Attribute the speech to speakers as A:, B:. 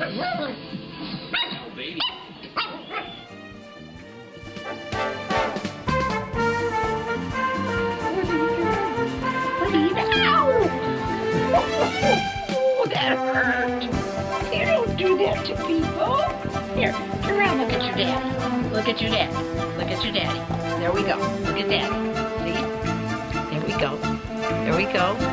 A: Oh, baby.
B: Oh, that hurt. You don't do that to people. Here, turn around, look at your daddy. Look at your daddy. Look at your daddy. There we go. Look at daddy. See? There we go. There we go.